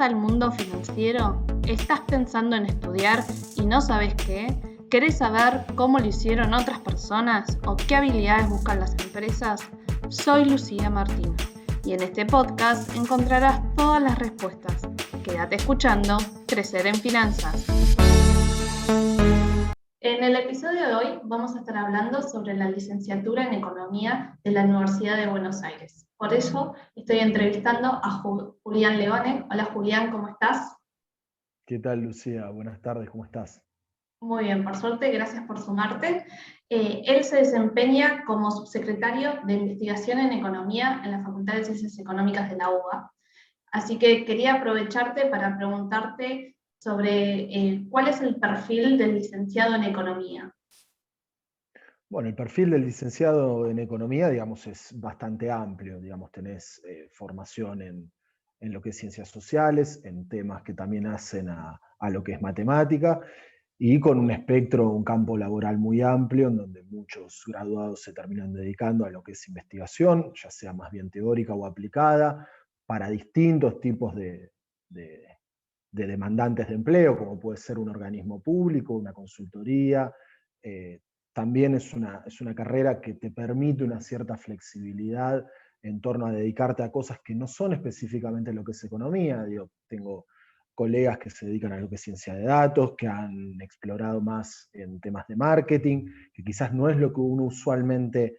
interesa el mundo financiero? ¿Estás pensando en estudiar y no sabes qué? ¿Querés saber cómo lo hicieron otras personas o qué habilidades buscan las empresas? Soy Lucía Martín y en este podcast encontrarás todas las respuestas. Quédate escuchando Crecer en Finanzas. En el episodio de hoy vamos a estar hablando sobre la licenciatura en Economía de la Universidad de Buenos Aires. Por eso estoy entrevistando a Julián Leone. Hola Julián, ¿cómo estás? ¿Qué tal, Lucía? Buenas tardes, ¿cómo estás? Muy bien, por suerte, gracias por sumarte. Él se desempeña como subsecretario de Investigación en Economía en la Facultad de Ciencias Económicas de la UBA. Así que quería aprovecharte para preguntarte sobre cuál es el perfil del licenciado en Economía. Bueno, el perfil del licenciado en Economía, digamos, es bastante amplio. Digamos, tenés formación en lo que es ciencias sociales, en temas que también hacen a lo que es matemática, y con un espectro, un campo laboral muy amplio, en donde muchos graduados se terminan dedicando a lo que es investigación, ya sea más bien teórica o aplicada, para distintos tipos de demandantes de empleo, como puede ser un organismo público, una consultoría. También es una carrera que te permite una cierta flexibilidad en torno a dedicarte a cosas que no son específicamente lo que es economía. Digo, tengo colegas que se dedican a lo que es ciencia de datos, que han explorado más en temas de marketing, que quizás no es lo que uno usualmente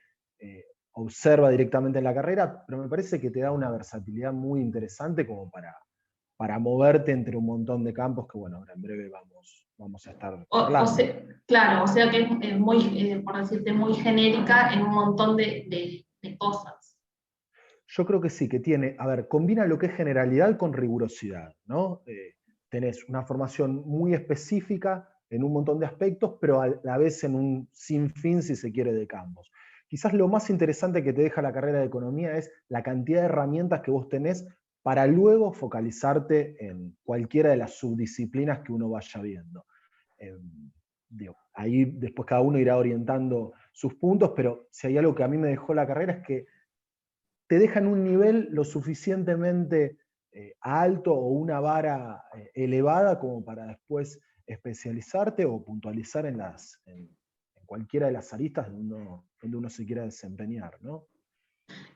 observa directamente en la carrera, pero me parece que te da una versatilidad muy interesante como para moverte entre un montón de campos que, bueno, ahora en breve vamos a estar hablando. Claro, o sea que es muy, por decirte, muy genérica en un montón de cosas. Yo creo que sí, que tiene, a ver, combina lo que es generalidad con rigurosidad, ¿no? Tenés una formación muy específica en un montón de aspectos, pero a la vez en un sinfín, si se quiere, de campos. Quizás lo más interesante que te deja la carrera de economía es la cantidad de herramientas que vos tenés para luego focalizarte en cualquiera de las subdisciplinas que uno vaya viendo. Digo, ahí después cada uno irá orientando sus puntos, pero si hay algo que a mí me dejó la carrera es que te dejan un nivel lo suficientemente alto o una vara elevada como para después especializarte o puntualizar en cualquiera de las aristas donde uno se quiera desempeñar, ¿no?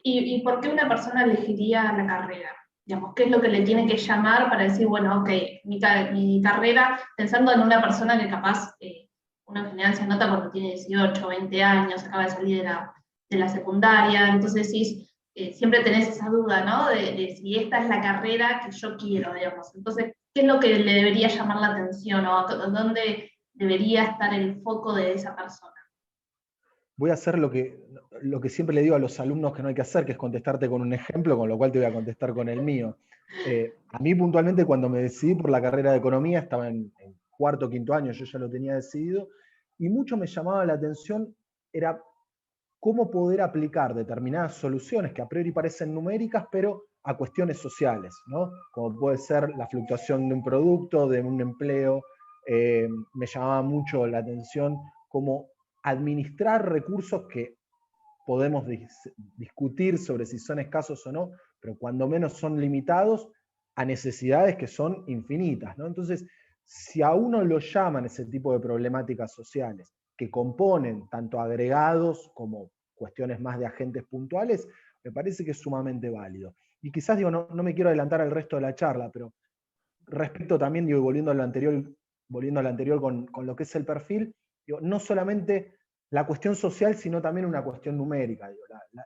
¿Y por qué una persona elegiría la carrera? Digamos, ¿qué es lo que le tiene que llamar para decir, bueno, ok, mi carrera, pensando en una persona que capaz, uno en general se nota cuando tiene 18, 20 años, acaba de salir de la secundaria, entonces sí, siempre tenés esa duda, ¿no? De si esta es la carrera que yo quiero, digamos. Entonces, ¿qué es lo que le debería llamar la atención o dónde debería estar el foco de esa persona? Voy a hacer lo que siempre le digo a los alumnos que no hay que hacer, que es contestarte con un ejemplo, con lo cual te voy a contestar con el mío. A mí puntualmente cuando me decidí por la carrera de economía, estaba en cuarto o quinto año, yo ya lo tenía decidido, y mucho me llamaba la atención era cómo poder aplicar determinadas soluciones que a priori parecen numéricas, pero a cuestiones sociales, ¿no? Como puede ser la fluctuación de un producto, de un empleo. Me llamaba mucho la atención cómo administrar recursos que podemos discutir sobre si son escasos o no, pero cuando menos son limitados a necesidades que son infinitas, ¿no? Entonces, si a uno lo llaman ese tipo de problemáticas sociales, que componen tanto agregados como cuestiones más de agentes puntuales, me parece que es sumamente válido. Y quizás, digo, no me quiero adelantar al resto de la charla, pero respecto también, digo, volviendo a lo anterior con lo que es el perfil, digo, no solamente la cuestión social, sino también una cuestión numérica. Digo,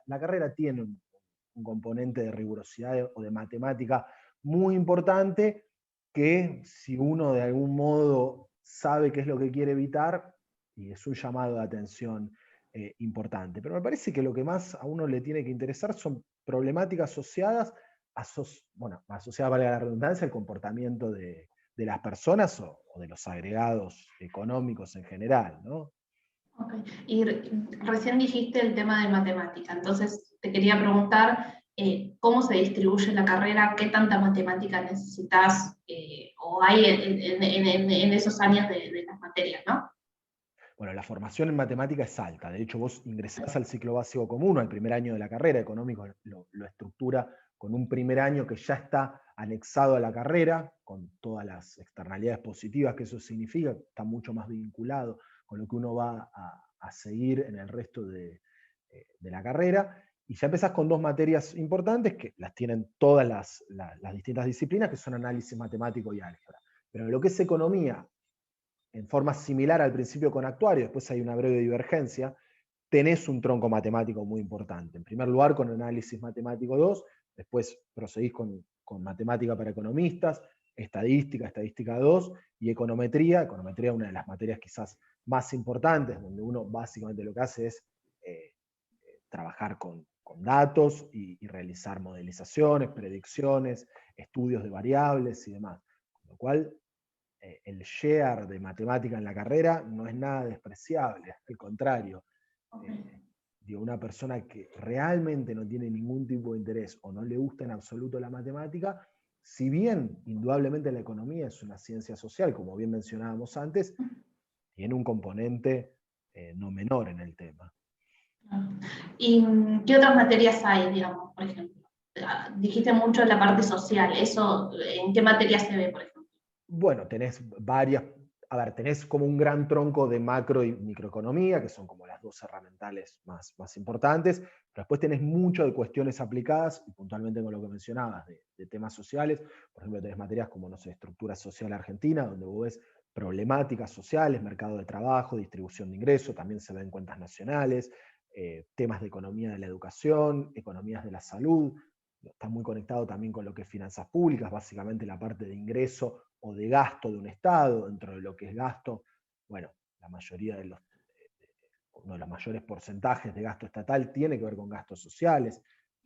la carrera tiene un componente de rigurosidad o de matemática muy importante que si uno de algún modo sabe qué es lo que quiere evitar, y es un llamado de atención importante. Pero me parece que lo que más a uno le tiene que interesar son problemáticas asociadas, asociadas, valga la redundancia, al comportamiento de las personas o de los agregados económicos en general, ¿no? Okay. Y recién dijiste el tema de matemática, entonces te quería preguntar cómo se distribuye la carrera, qué tanta matemática necesitas o hay en esos años de las materias, ¿no? Bueno, la formación en matemática es alta. De hecho, vos ingresás al ciclo básico común, al primer año de la carrera. Económico lo estructura con un primer año que ya está anexado a la carrera, con todas las externalidades positivas que eso significa, está mucho más vinculado con lo que uno va a seguir en el resto de la carrera, y ya empezás con dos materias importantes que las tienen todas las distintas disciplinas, que son análisis matemático y álgebra. Pero lo que es economía, en forma similar al principio con actuario, después hay una breve divergencia, tenés un tronco matemático muy importante. En primer lugar con análisis matemático 2, después proseguís con matemática para economistas, estadística 2, y econometría una de las materias quizás más importantes, donde uno básicamente lo que hace es trabajar con datos y realizar modelizaciones, predicciones, estudios de variables y demás. Con lo cual, el share de matemática en la carrera no es nada despreciable, al contrario. Una persona que realmente no tiene ningún tipo de interés o no le gusta en absoluto la matemática, si bien indudablemente la economía es una ciencia social, como bien mencionábamos antes, tiene un componente no menor en el tema. ¿Y qué otras materias hay, digamos, por ejemplo? Dijiste mucho de la parte social, ¿eso en qué materia se ve, por ejemplo? Bueno, tenés varias, tenés como un gran tronco de macro y microeconomía, que son como las dos herramientales más importantes, pero después tenés mucho de cuestiones aplicadas, y puntualmente con lo que mencionabas, de temas sociales. Por ejemplo, tenés materias como, no sé, estructura social argentina, donde vos ves problemáticas sociales, mercado de trabajo, distribución de ingresos, también se ven cuentas nacionales, temas de economía de la educación, economías de la salud. Está muy conectado también con lo que es finanzas públicas, básicamente la parte de ingreso o de gasto de un Estado. Dentro de lo que es gasto, bueno, la mayoría de uno de los mayores porcentajes de gasto estatal tiene que ver con gastos sociales,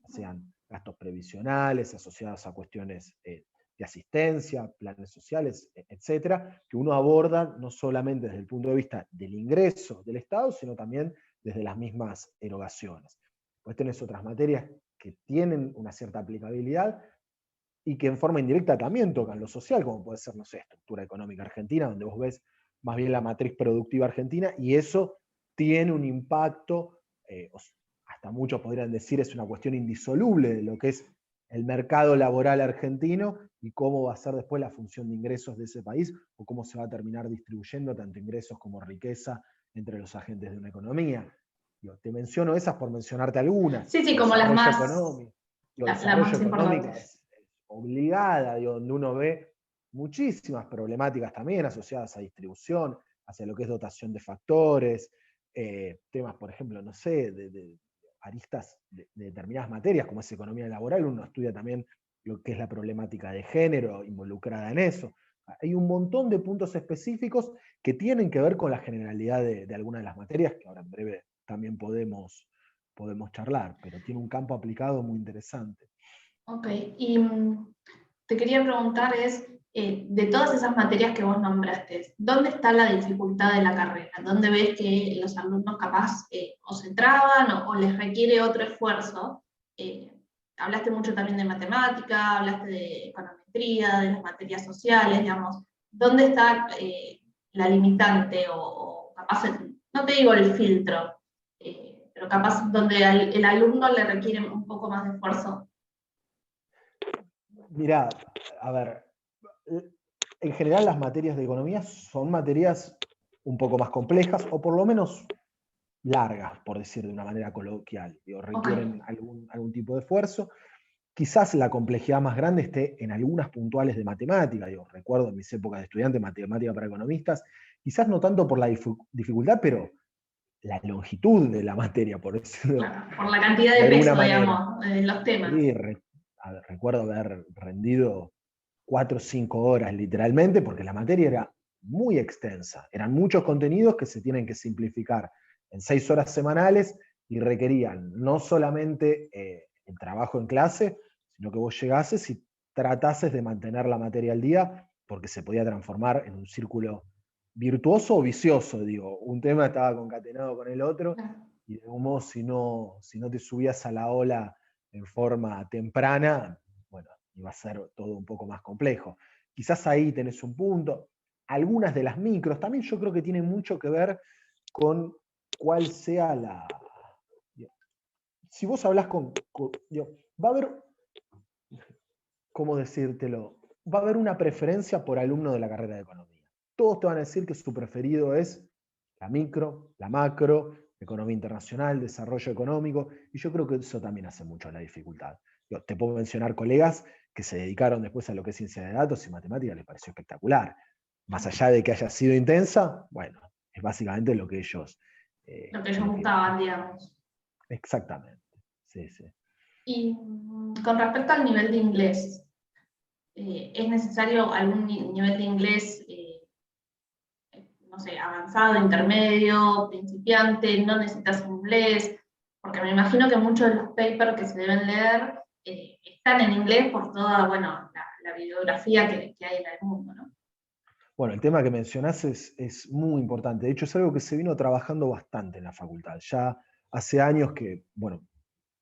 sean gastos previsionales, asociados a cuestiones de asistencia, planes sociales, etcétera, que uno aborda no solamente desde el punto de vista del ingreso del Estado, sino también desde las mismas erogaciones. Después tenés otras materias que tienen una cierta aplicabilidad y que en forma indirecta también tocan lo social, como puede ser, no sé, estructura económica argentina, donde vos ves más bien la matriz productiva argentina, y eso tiene un impacto, hasta muchos podrían decir es una cuestión indisoluble de lo que es el mercado laboral argentino y cómo va a ser después la función de ingresos de ese país, o cómo se va a terminar distribuyendo tanto ingresos como riqueza entre los agentes de una economía. Te menciono esas por mencionarte algunas. Sí, sí, como las las Desarrollo más económico importantes. es obligada, donde uno ve muchísimas problemáticas también asociadas a distribución, hacia lo que es dotación de factores, temas, por ejemplo, no sé, de aristas de determinadas materias, como es economía laboral. Uno estudia también lo que es la problemática de género involucrada en eso. Hay un montón de puntos específicos que tienen que ver con la generalidad de algunas de las materias, que ahora en breve también podemos charlar, pero tiene un campo aplicado muy interesante. Ok, y te quería preguntar de todas esas materias que vos nombraste, ¿dónde está la dificultad de la carrera? ¿Dónde ves que los alumnos capaz o se traban o les requiere otro esfuerzo? Hablaste mucho también de matemática, hablaste de econometría, de las materias sociales, digamos. ¿Dónde está la limitante o capaz, no te digo el filtro, pero capaz donde el alumno le requiere un poco más de esfuerzo? Mirá, a ver, en general las materias de economía son materias un poco más complejas, o por lo menos largas, por decir de una manera coloquial, requieren algún tipo de esfuerzo. Quizás la complejidad más grande esté en algunas puntuales de matemática. Recuerdo en mis épocas de estudiante matemática para economistas, quizás no tanto por la dificultad, pero la longitud de la materia, por decirlo Claro, por la cantidad de de alguna peso, manera. digamos, de los temas. Sí, recuerdo haber rendido 4 o 5 horas literalmente, porque la materia era muy extensa. Eran muchos contenidos que se tienen que simplificar en 6 horas semanales y requerían no solamente el trabajo en clase, sino que vos llegases y tratases de mantener la materia al día, porque se podía transformar en un círculo virtuoso o vicioso, digo. Un tema estaba concatenado con el otro, y de un modo, si no te subías a la ola en forma temprana, bueno, iba a ser todo un poco más complejo. Quizás ahí tenés un punto. Algunas de las micros también yo creo que tienen mucho que ver con cuál sea la... Si vos hablás va a haber... ¿cómo decírtelo? Va a haber una preferencia por alumno de la carrera de economía. Todos te van a decir que su preferido es la micro, la macro, economía internacional, desarrollo económico, y yo creo que eso también hace mucho la dificultad. Yo te puedo mencionar colegas que se dedicaron después a lo que es ciencia de datos y matemática, les pareció espectacular. Más allá de que haya sido intensa, bueno, es básicamente lo que ellos... Lo que ellos lo que, buscaban, digamos. exactamente, sí, sí. Y con respecto al nivel de inglés, ¿es necesario algún nivel de inglés, no sé, avanzado, intermedio, principiante? ¿No necesitas inglés? Porque me imagino que muchos de los papers que se deben leer están en inglés por toda, bueno, la bibliografía que hay en el mundo, ¿no? Bueno, el tema que mencionás es muy importante. De hecho, es algo que se vino trabajando bastante en la facultad. Ya hace años que, bueno,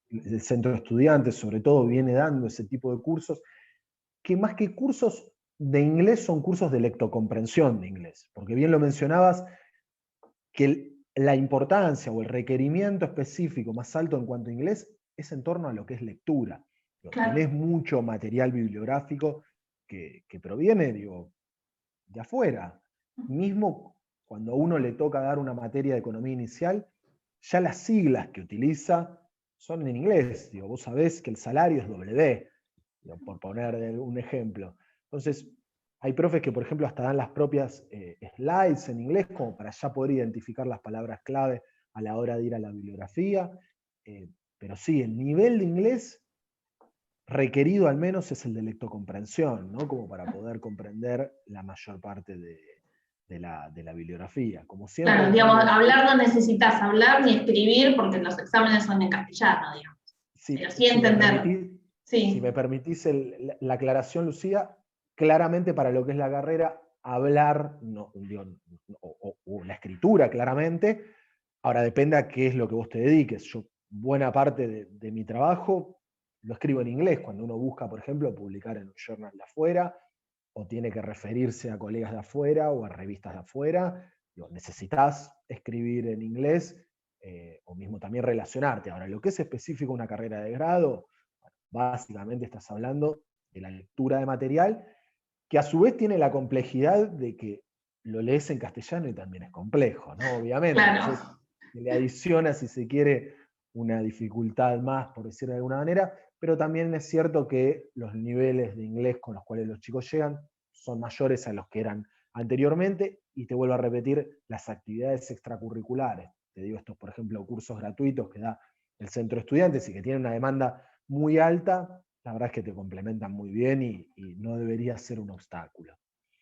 el centro de estudiantes sobre todo viene dando ese tipo de cursos, que más que cursos de inglés son cursos de lectocomprensión de inglés. Porque bien lo mencionabas, que la importancia o el requerimiento específico más alto en cuanto a inglés es en torno a lo que es lectura. Claro. Tenés mucho material bibliográfico que proviene, digo, de afuera. Mismo cuando a uno le toca dar una materia de economía inicial, ya las siglas que utiliza son en inglés. Digo, vos sabés que el salario es W, digo, por poner un ejemplo. Entonces, hay profes que, por ejemplo, hasta dan las propias slides en inglés como para ya poder identificar las palabras clave a la hora de ir a la bibliografía. Pero sí, el nivel de inglés requerido al menos es el de lectocomprensión, ¿no? Como para poder comprender la mayor parte de la bibliografía. Como siempre, Claro, en digamos, términos... hablar no necesitas hablar ni escribir porque los exámenes son en castellano, digamos. Si, Pero sí si me entender. permitís, si Sí, me permitís la aclaración, Lucía, claramente para lo que es la carrera, hablar, no, digo, o la escritura, claramente. Ahora depende a qué es lo que vos te dediques. Yo, buena parte de mi trabajo lo escribo en inglés. Cuando uno busca, por ejemplo, publicar en un journal de afuera, o tiene que referirse a colegas de afuera o a revistas de afuera, digo, necesitas escribir en inglés o mismo también relacionarte. Ahora, lo que es específico una carrera de grado, básicamente estás hablando de la lectura de material, que a su vez tiene la complejidad de que lo lees en castellano y también es complejo, ¿no? Obviamente. Entonces, claro. se le adiciona, si se quiere, una dificultad más, por decirlo de alguna manera, pero también es cierto que los niveles de inglés con los cuales los chicos llegan son mayores a los que eran anteriormente, y te vuelvo a repetir, las actividades extracurriculares, te digo estos, por ejemplo, cursos gratuitos que da el centro de estudiantes y que tienen una demanda muy alta, la verdad es que te complementan muy bien y no debería ser un obstáculo.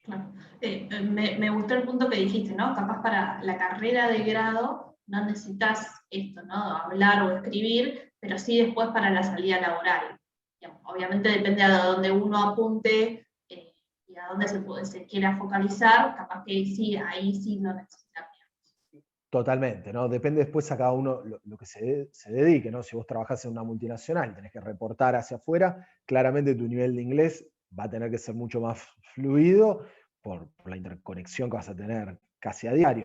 Claro. Me gustó el punto que dijiste, ¿no? Capaz para la carrera de grado no necesitas esto, ¿no? Hablar o escribir, pero sí después para la salida laboral. Digamos, obviamente depende a dónde uno apunte y a dónde se quiera focalizar, capaz que sí, ahí sí lo necesitas. Totalmente, ¿no? Depende después a cada uno lo que se dedique, ¿no? Si vos trabajás en una multinacional y tenés que reportar hacia afuera, claramente tu nivel de inglés va a tener que ser mucho más fluido por la interconexión que vas a tener casi a diario.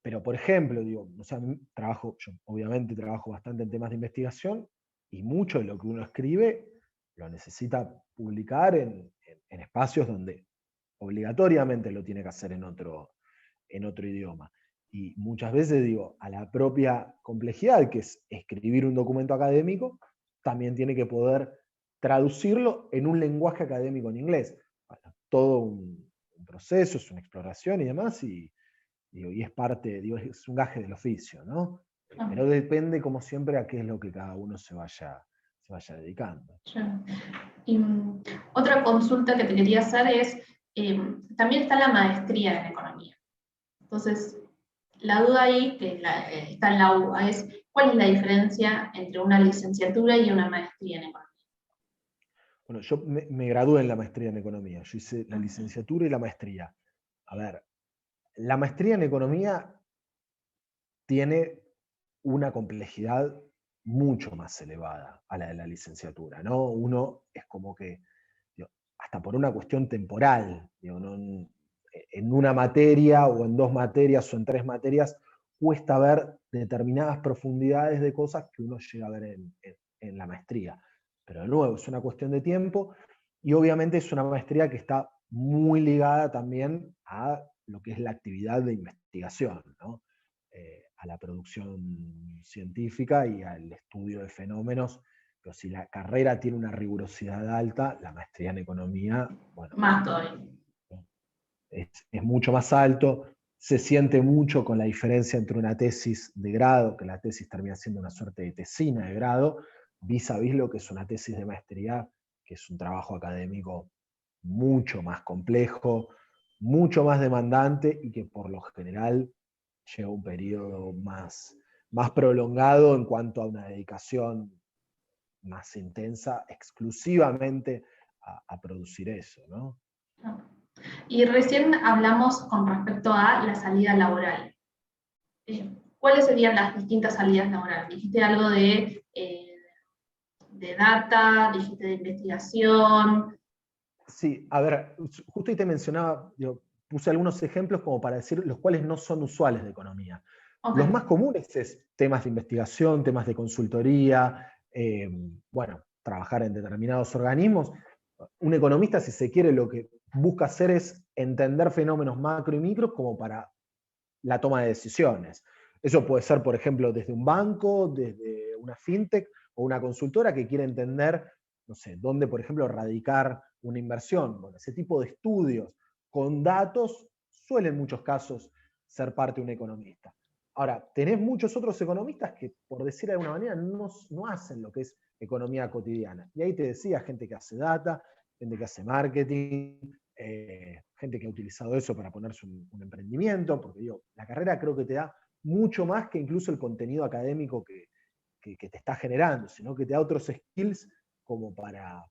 Pero, por ejemplo, digo, o sea, yo obviamente trabajo bastante en temas de investigación y mucho de lo que uno escribe lo necesita publicar en espacios donde obligatoriamente lo tiene que hacer en otro idioma. Y muchas veces digo, a la propia complejidad que es escribir un documento académico, también tiene que poder traducirlo en un lenguaje académico en inglés. Bueno, todo un proceso, es una exploración y demás, y es parte, digo, es un gaje del oficio, ¿no? Ah, Pero depende, como siempre, a qué es lo que cada uno se vaya dedicando. ya. Y otra consulta que te quería hacer es, también está la maestría en economía. Entonces, la duda ahí, que está en la UBA, es ¿cuál es la diferencia entre una licenciatura y una maestría en economía? Bueno, yo me gradué en la maestría en economía. Yo hice la licenciatura y la maestría. A ver, la maestría en economía tiene una complejidad mucho más elevada a la de la licenciatura, ¿no? Uno es como que, digo, hasta por una cuestión temporal, digo, ¿no? En una materia o en dos materias o en tres materias cuesta ver determinadas profundidades de cosas que uno llega a ver en la maestría. Pero de nuevo, es una cuestión de tiempo Y obviamente es una maestría que está muy ligada también a lo que es la actividad de investigación, ¿no? A la producción científica y al estudio de fenómenos. Pero si la carrera tiene una rigurosidad alta, la maestría en economía, bueno, Más todavía. es mucho más alto. Se siente mucho con la diferencia entre una tesis de grado, que la tesis termina siendo una suerte de tesina de grado, vis a vis lo que es una tesis de maestría, que es un trabajo académico mucho más complejo, mucho más demandante y que por lo general lleva un periodo más prolongado en cuanto a una dedicación más intensa exclusivamente a producir eso, ¿no? Y recién hablamos con respecto a la salida laboral. ¿Cuáles serían las distintas salidas laborales? Dijiste algo de data, dijiste de investigación. Sí, a ver, justo ahí te mencionaba, digo, puse algunos ejemplos como para decir los cuales no son usuales de economía. Ok, Los más comunes es temas de investigación, temas de consultoría, bueno, trabajar en determinados organismos. Un economista, si se quiere, lo que busca hacer es entender fenómenos macro y micro como para la toma de decisiones. Eso puede ser, por ejemplo, desde un banco, desde una fintech o una consultora que quiere entender, no sé, dónde, por ejemplo, radicar una inversión. Bueno, ese tipo de estudios con datos suelen en muchos casos ser parte de un economista. Ahora, tenés muchos otros economistas que, por decir de alguna manera, no hacen lo que es economía cotidiana. Y ahí te decía, gente que hace data, gente que hace marketing, gente que ha utilizado eso para ponerse un emprendimiento, porque digo, la carrera creo que te da mucho más que incluso el contenido académico que te está generando, sino que te da otros skills como para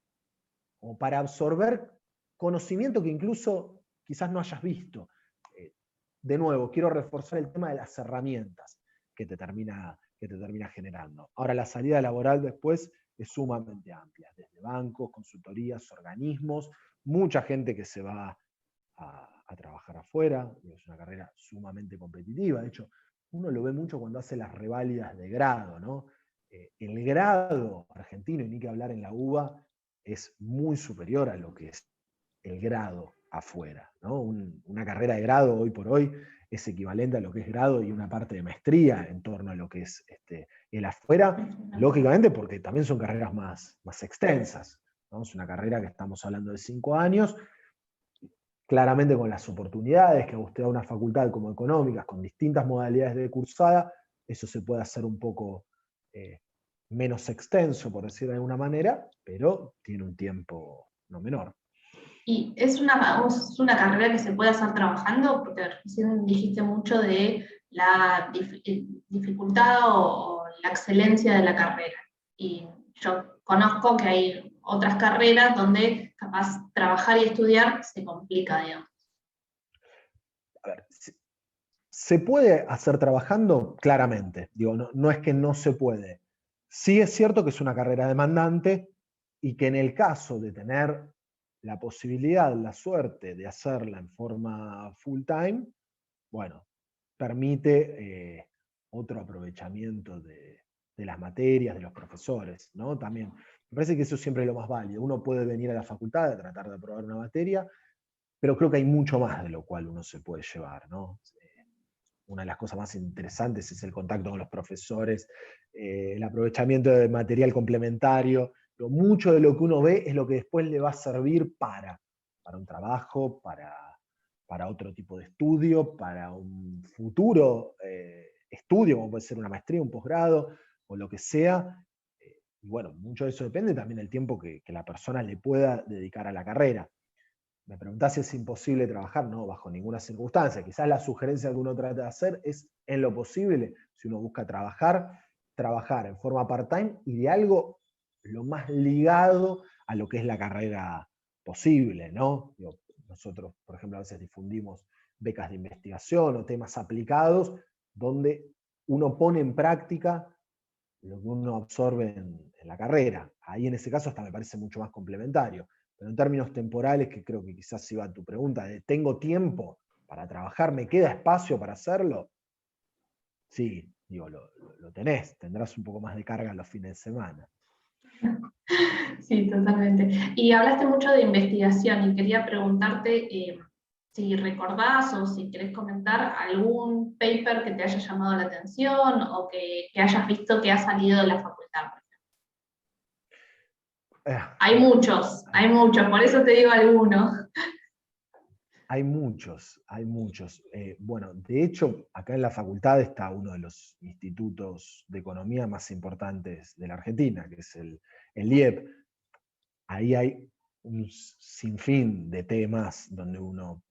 absorber conocimiento que incluso quizás no hayas visto. De nuevo, quiero reforzar el tema de las herramientas que te termina generando. Ahora, la salida laboral después es sumamente amplia, desde bancos, consultorías, organismos, mucha gente que se va a trabajar afuera, es una carrera sumamente competitiva, de hecho, uno lo ve mucho cuando hace las reválidas de grado, ¿no? El grado argentino, y ni que hablar en la UBA, es muy superior a lo que es el grado afuera, ¿no? Una carrera de grado hoy por hoy es equivalente a lo que es grado y una parte de maestría en torno a lo que es el afuera, lógicamente porque también son carreras más extensas, ¿no? Es una carrera que estamos hablando de 5 años, claramente con las oportunidades que usted da una facultad como económicas, con distintas modalidades de cursada, eso se puede hacer un poco menos extenso, por decir de alguna manera, pero tiene un tiempo no menor. y es una carrera que se puede hacer trabajando, porque recién dijiste mucho de la dificultad o la excelencia de la carrera. Y yo conozco que hay otras carreras donde capaz trabajar y estudiar se complica, digamos. A ver, ¿se puede hacer trabajando? Claramente. Digo, no es que no se puede. Sí es cierto que es una carrera demandante y que en el caso de tener la posibilidad, la suerte de hacerla en forma full time, bueno, permite otro aprovechamiento de las materias, de los profesores, ¿no? También, me parece que eso siempre es lo más válido. Uno puede venir a la facultad a tratar de aprobar una materia, pero creo que hay mucho más de lo cual uno se puede llevar, ¿no? Una de las cosas más interesantes es el contacto con los profesores, el aprovechamiento de material complementario, pero mucho de lo que uno ve es lo que después le va a servir para un trabajo, para otro tipo de estudio, para un futuro estudio, como puede ser una maestría, un posgrado, o lo que sea. Y bueno, mucho de eso depende también del tiempo que la persona le pueda dedicar a la carrera. Me preguntás si es imposible trabajar, no, bajo ninguna circunstancia. Quizás la sugerencia que uno trata de hacer es, en lo posible, si uno busca trabajar en forma part-time y de algo lo más ligado a lo que es la carrera posible, ¿no? Digo, nosotros, por ejemplo, a veces difundimos becas de investigación o temas aplicados donde uno pone en práctica lo que uno absorbe en la carrera. Ahí en ese caso hasta me parece mucho más complementario. Pero en términos temporales, que creo que quizás iba a tu pregunta, de ¿tengo tiempo para trabajar? ¿Me queda espacio para hacerlo? Sí, digo, lo tenés, tendrás un poco más de carga los fines de semana. Sí, totalmente. Y hablaste mucho de investigación y quería preguntarte si recordás o si querés comentar algún paper que te haya llamado la atención o que hayas visto que ha salido de la facultad. Eh, Hay muchos, por eso te digo alguno. Hay muchos, hay muchos. Bueno, de hecho, acá en la facultad está uno de los institutos de economía más importantes de la Argentina, que es el IEP. Ahí hay un sinfín de temas donde uno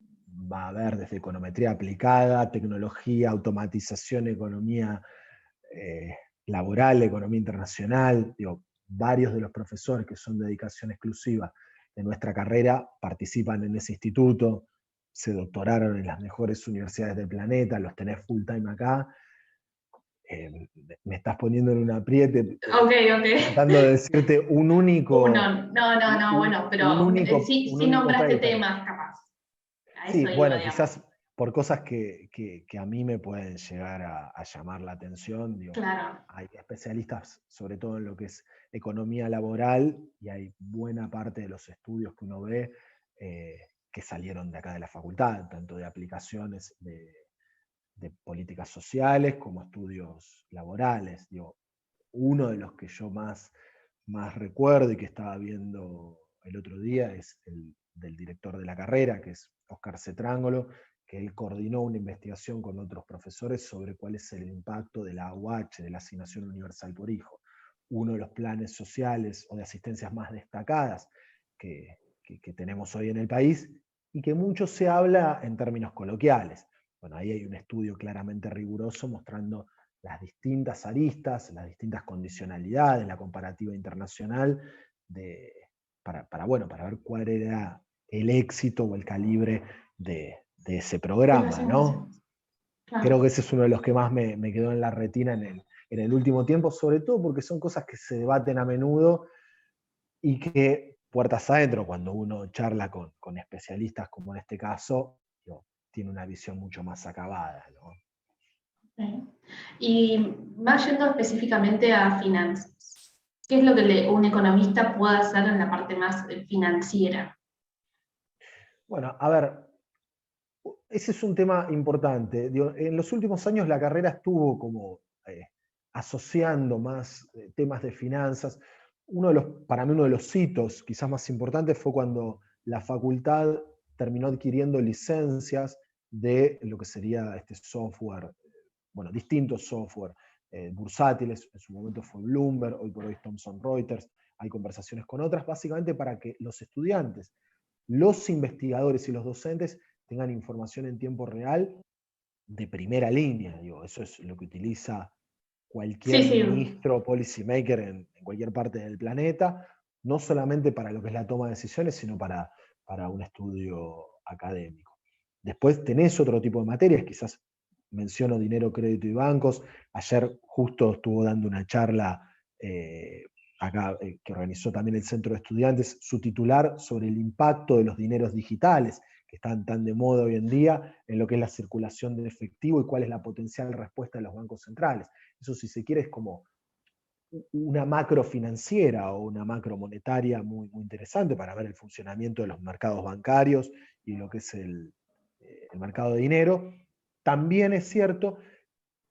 va a ver desde econometría aplicada, tecnología, automatización, economía eh, laboral, economía internacional. Digo, varios de los profesores que son de dedicación exclusiva de nuestra carrera participan en ese instituto, se doctoraron en las mejores universidades del planeta, los tenés full time acá. Me estás poniendo en un apriete, Ok, ok. tratando de decirte un único, Uno, no, bueno, un pero único, sí, un sí único nombraste paper. temas, capaz. A Sí, eso iba, bueno, digamos. quizás por cosas que a mí me pueden llegar a llamar la atención, digo, Claro. hay especialistas sobre todo en lo que es economía laboral y hay buena parte de los estudios que uno ve que salieron de acá de la facultad, tanto de aplicaciones de políticas sociales como estudios laborales. Digo, uno de los que yo más recuerdo y que estaba viendo el otro día es el del director de la carrera, que es Oscar Cetrangolo, que él coordinó una investigación con otros profesores sobre cuál es el impacto de la AUH, de la Asignación Universal por Hijo, uno de los planes sociales o de asistencias más destacadas que tenemos hoy en el país y que mucho se habla en términos coloquiales. Bueno, ahí hay un estudio claramente riguroso mostrando las distintas aristas, las distintas condicionalidades, la comparativa internacional, de, para ver cuál era el éxito o el calibre de ese De las programa, ¿no? emociones. Creo que Claro. ese es uno de los que más me quedó en la retina en el último tiempo, sobre todo porque son cosas que se debaten a menudo y que puertas adentro, cuando uno charla con especialistas como en este caso, digo, tiene una visión mucho más acabada, ¿no? Sí. Y más yendo específicamente a finanzas, ¿qué es lo que un economista puede hacer en la parte más financiera? Bueno, a ver, ese es un tema importante. Digo, en los últimos años la carrera estuvo como asociando más temas de finanzas. Para mí uno de los hitos quizás más importantes fue cuando la facultad terminó adquiriendo licencias de lo que sería este software, bueno, distintos software bursátiles. En su momento fue Bloomberg, hoy por hoy Thomson Reuters. Hay conversaciones con otras, básicamente para que los estudiantes, los investigadores y los docentes tengan información en tiempo real de primera línea. Digo, eso es lo que utiliza Sí, cualquier sí, ministro o policy maker en cualquier parte del planeta, no solamente para lo que es la toma de decisiones, sino para un estudio académico. Después tenés otro tipo de materias, quizás menciono dinero, crédito y bancos. Ayer justo estuvo dando una charla acá que organizó también el Centro de Estudiantes, su titular sobre el impacto de los dineros digitales, que están tan de moda hoy en día, en lo que es la circulación de efectivo y cuál es la potencial respuesta de los bancos centrales. Eso, si se quiere, es como una macro financiera o una macro monetaria muy interesante para ver el funcionamiento de los mercados bancarios y lo que es el mercado de dinero. También es cierto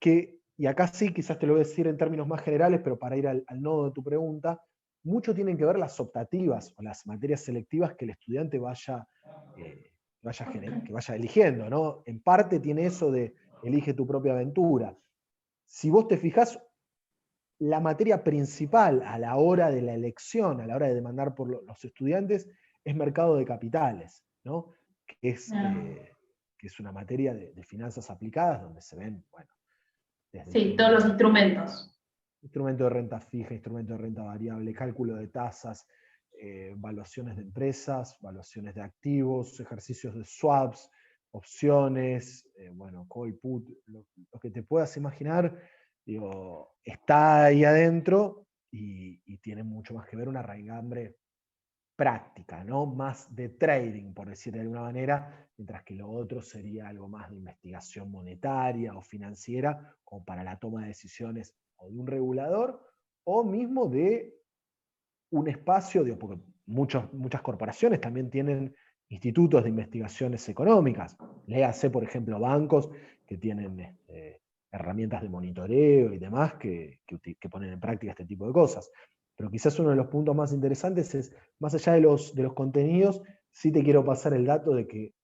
que, y acá sí, quizás te lo voy a decir en términos más generales, pero para ir al nodo de tu pregunta, mucho tienen que ver las optativas o las materias selectivas que el estudiante que vaya eligiendo, ¿no? En parte tiene eso de elige tu propia aventura. Si vos te fijás, la materia principal a la hora de la elección, a la hora de demandar por los estudiantes, es mercado de capitales, ¿no? Que es, no. que es una materia de finanzas aplicadas donde se ven, bueno, desde Sí, todos los instrumentos. instrumento de renta fija, instrumento de renta variable, cálculo de tasas, valuaciones de empresas, valuaciones de activos, ejercicios de swaps, opciones, bueno, call put, lo que te puedas imaginar, digo, está ahí adentro y tiene mucho más que ver una raigambre práctica, ¿no? Más de trading, por decir de alguna manera, mientras que lo otro sería algo más de investigación monetaria o financiera, como para la toma de decisiones o de un regulador, o mismo de un espacio, digo, porque muchas corporaciones también tienen institutos de investigaciones económicas. Léase, por ejemplo, bancos que tienen herramientas de monitoreo y demás que ponen en práctica este tipo de cosas. Pero quizás uno de los puntos más interesantes es, más allá de los contenidos, sí te quiero pasar el dato de que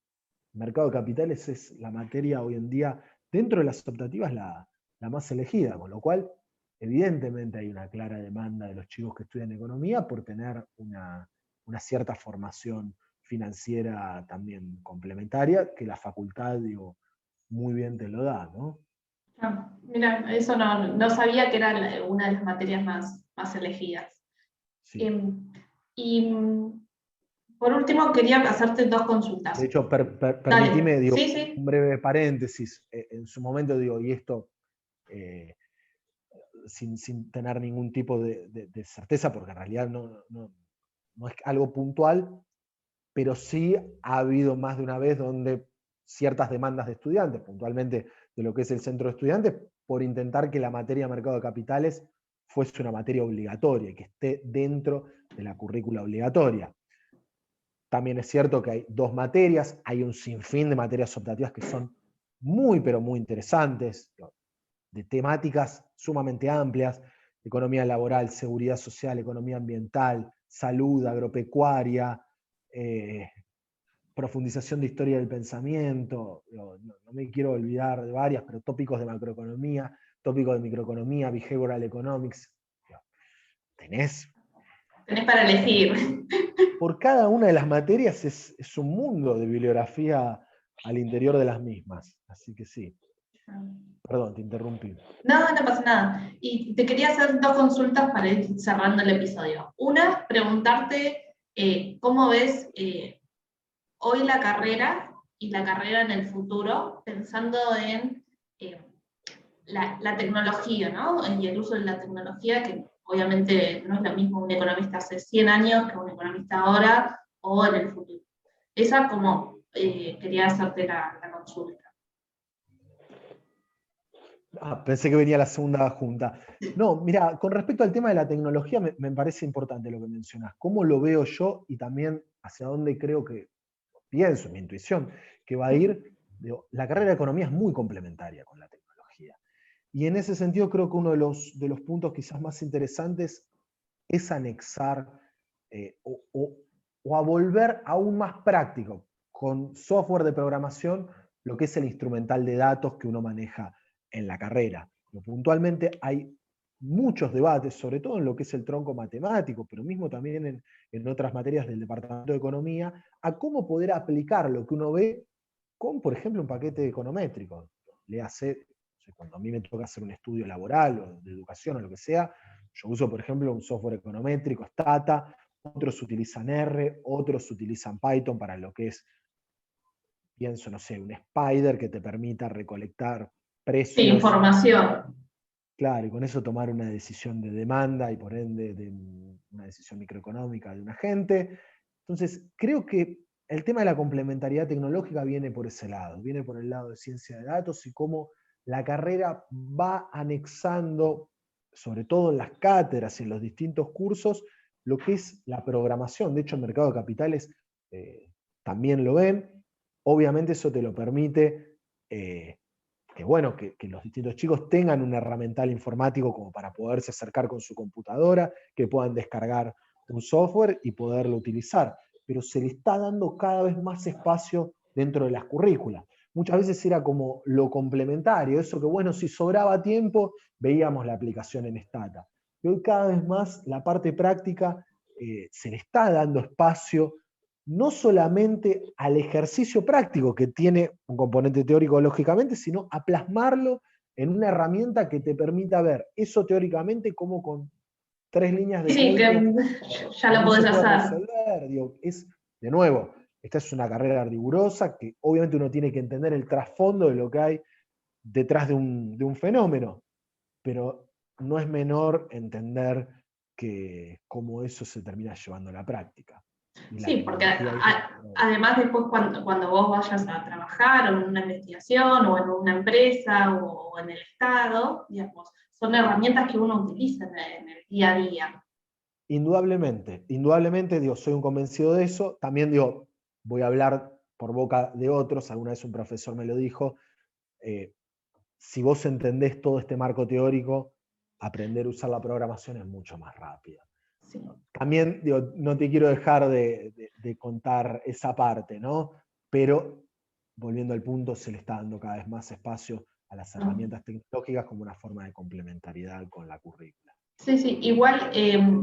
mercado de capitales es la materia hoy en día, dentro de las optativas, la más elegida, con lo cual, evidentemente hay una clara demanda de los chicos que estudian economía por tener una cierta formación financiera también complementaria, que la facultad, digo, muy bien te lo da, ¿no? Ah, mira, eso no sabía que era una de las materias más elegidas. Sí. Y por último, quería hacerte dos consultas. De hecho, Dale. permitime, digo, Sí, sí. un breve paréntesis. En su momento, digo, y esto sin tener ningún tipo de certeza, porque en realidad no es algo puntual, pero sí ha habido más de una vez donde ciertas demandas de estudiantes, puntualmente de lo que es el centro de estudiantes, por intentar que la materia de mercado de capitales fuese una materia obligatoria y que esté dentro de la currícula obligatoria. También es cierto que hay dos materias, hay un sinfín de materias optativas que son muy, pero muy interesantes, de temáticas sumamente amplias: economía laboral, seguridad social, economía ambiental, salud, agropecuaria, profundización de historia del pensamiento, no me quiero olvidar de varias, pero tópicos de macroeconomía, tópicos de microeconomía, behavioral economics. Tenés Para elegir. por cada una de las materias es un mundo de bibliografía al interior de las mismas. Así que sí. Perdón, te interrumpí. No pasa nada. Y te quería hacer dos consultas para ir cerrando el episodio. Una, preguntarte cómo ves hoy la carrera y la carrera en el futuro, pensando en la tecnología, ¿no? Y el uso de la tecnología, que obviamente no es lo mismo un economista hace 100 años que un economista ahora o en el futuro. Esa como quería hacerte la consulta. Pensé que venía la segunda junta. No, mira, con respecto al tema de la tecnología, me parece importante lo que mencionás. ¿Cómo lo veo yo y también hacia dónde creo que, pienso, mi intuición, que va a ir? Digo, la carrera de economía es muy complementaria con la tecnología. Y en ese sentido creo que uno de los puntos quizás más interesantes es anexar o a volver aún más práctico con software de programación lo que es el instrumental de datos que uno maneja en la carrera. Pero puntualmente hay muchos debates, sobre todo en lo que es el tronco matemático, pero mismo también en otras materias del Departamento de Economía, a cómo poder aplicar lo que uno ve con, por ejemplo, un paquete econométrico. Léase, cuando a mí me toca hacer un estudio laboral o de educación o lo que sea, yo uso, por ejemplo, un software econométrico, Stata, otros utilizan R, otros utilizan Python para lo que es, pienso, no sé, un Spider que te permita recolectar Sí, precios. información. Claro, y con eso tomar una decisión de demanda y por ende de una decisión microeconómica de un agente. Entonces, creo que el tema de la complementariedad tecnológica viene por ese lado, viene por el lado de ciencia de datos y cómo la carrera va anexando, sobre todo en las cátedras y en los distintos cursos, lo que es la programación. De hecho, el mercado de capitales también lo ven. Obviamente eso te lo permite que bueno, que los distintos chicos tengan un herramental informático como para poderse acercar con su computadora, que puedan descargar un software y poderlo utilizar. Pero se le está dando cada vez más espacio dentro de las currículas. Muchas veces era como lo complementario, eso que bueno, si sobraba tiempo, veíamos la aplicación en Stata. Y hoy cada vez más la parte práctica se le está dando espacio no solamente al ejercicio práctico que tiene un componente teórico lógicamente, sino a plasmarlo en una herramienta que te permita ver eso teóricamente como con 3 líneas de Sí, código que ya lo también se podés puede hacer. resolver. Digo, de nuevo, esta es una carrera rigurosa que obviamente uno tiene que entender el trasfondo de lo que hay detrás de un fenómeno, pero no es menor entender que cómo eso se termina llevando a la práctica. Y la Sí, porque tecnología ahí. además después cuando vos vayas a trabajar o en una investigación o en una empresa o en el Estado, digamos, son herramientas que uno utiliza en el día a día. Indudablemente, digo, soy un convencido de eso. También digo, voy a hablar por boca de otros. Alguna vez un profesor me lo dijo. Si vos entendés todo este marco teórico, aprender a usar la programación es mucho más rápida. Sí. También, digo, no te quiero dejar de contar esa parte, ¿no? Pero, volviendo al punto, se le está dando cada vez más espacio a las herramientas tecnológicas como una forma de complementariedad con la currícula. Sí, sí, igual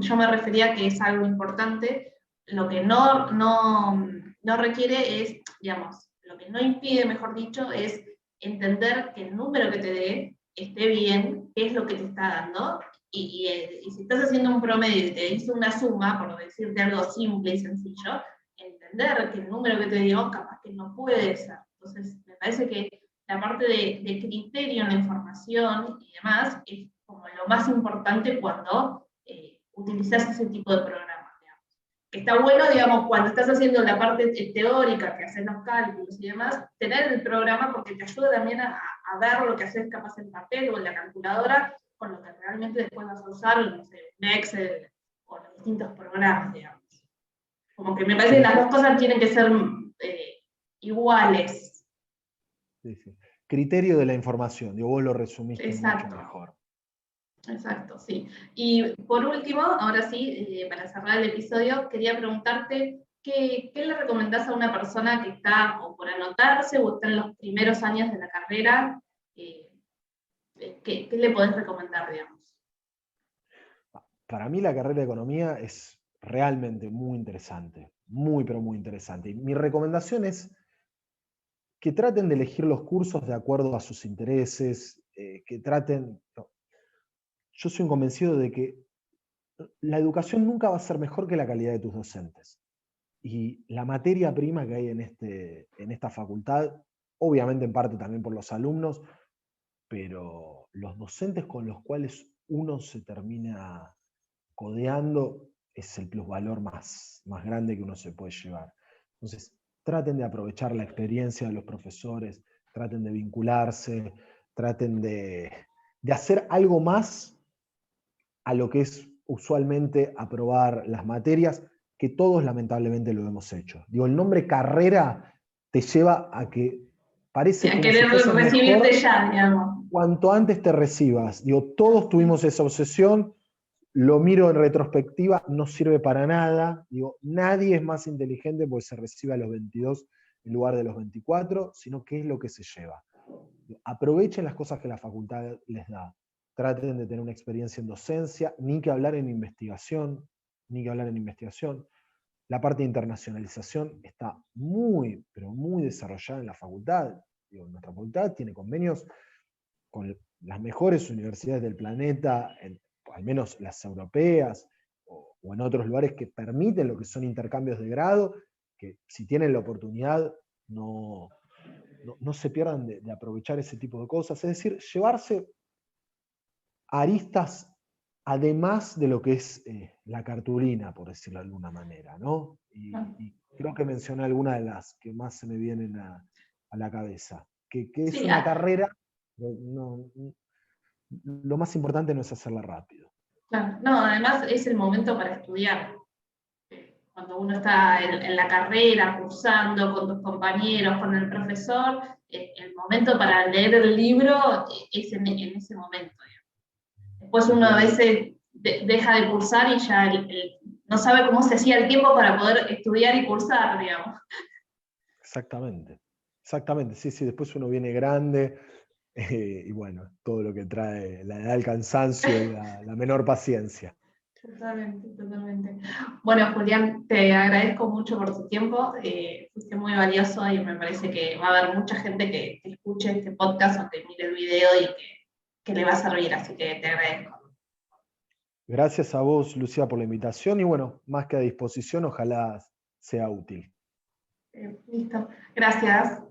yo me refería a que es algo importante. Lo que no requiere es, digamos, lo que no impide, mejor dicho, es entender que el número que te dé esté bien, qué es lo que te está dando, y si estás haciendo un promedio y te dice una suma, por decirte algo simple y sencillo, entender que el número que te dio capaz que no puede ser. Entonces, me parece que la parte de criterio en la información y demás es como lo más importante cuando utilizas ese tipo de programas. Digamos. Está bueno, digamos, cuando estás haciendo la parte teórica, que haces los cálculos y demás, tener el programa porque te ayuda también a ver lo que haces capaz en papel o en la calculadora, con lo que realmente después vas a usar, no sé, un Excel o los distintos programas, digamos. Como que me parece que las dos cosas tienen que ser iguales. Sí, sí. Criterio de la información, digo, vos lo resumiste Exacto. mucho mejor. Exacto, sí. Y por último, ahora sí, para cerrar el episodio, quería preguntarte qué le recomendás a una persona que está o por anotarse o está en los primeros años de la carrera. ¿Qué le podés recomendar, digamos? Para mí la carrera de economía es realmente muy interesante, muy pero muy interesante. Y mi recomendación es que traten de elegir los cursos de acuerdo a sus intereses, que traten... No. Yo soy un convencido de que la educación nunca va a ser mejor que la calidad de tus docentes. Y la materia prima que hay en esta facultad, obviamente en parte también por los alumnos, pero los docentes con los cuales uno se termina codeando es el plusvalor más grande que uno se puede llevar. Entonces, traten de aprovechar la experiencia de los profesores, traten de vincularse, traten de hacer algo más a lo que es usualmente aprobar las materias, que todos lamentablemente lo hemos hecho. Digo, el nombre carrera te lleva a que parece como querer si recibirte mejor ya, digamos. Cuanto antes te recibas. Digo, todos tuvimos esa obsesión, lo miro en retrospectiva, no sirve para nada. Digo, nadie es más inteligente porque se recibe a los 22 en lugar de los 24, sino qué es lo que se lleva. Aprovechen las cosas que la facultad les da. Traten de tener una experiencia en docencia, ni que hablar en investigación, La parte de internacionalización está muy, pero muy desarrollada en la facultad. Digo, nuestra facultad tiene convenios con las mejores universidades del planeta, al menos las europeas, o en otros lugares que permiten lo que son intercambios de grado, que si tienen la oportunidad no se pierdan de aprovechar ese tipo de cosas. Es decir, llevarse aristas además de lo que es la cartulina, por decirlo de alguna manera, ¿no? Y creo que mencioné algunas de las que más se me vienen a la cabeza. Que es Sí, una carrera, lo más importante no es hacerla rápido. Claro. No, además es el momento para estudiar. Cuando uno está en la carrera, cursando con tus compañeros, con el profesor, el momento para leer el libro es en ese momento. Después uno a veces deja de cursar y ya no sabe cómo se hacía el tiempo para poder estudiar y cursar, digamos. Exactamente, sí, después uno viene grande, y bueno, todo lo que trae la edad del cansancio y la menor paciencia. Totalmente. Bueno, Julián, te agradezco mucho por tu tiempo, fuiste muy valioso y me parece que va a haber mucha gente que escuche este podcast o que mire el video y que le va a servir, así que te agradezco. Gracias a vos, Lucía, por la invitación y bueno, más que a disposición, ojalá sea útil. Listo, gracias.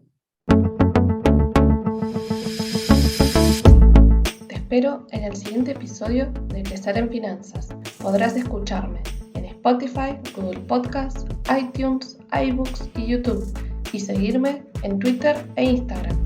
Te espero en el siguiente episodio de Crecer en Finanzas. Podrás escucharme en Spotify, Google Podcasts, iTunes, iBooks y YouTube y seguirme en Twitter e Instagram.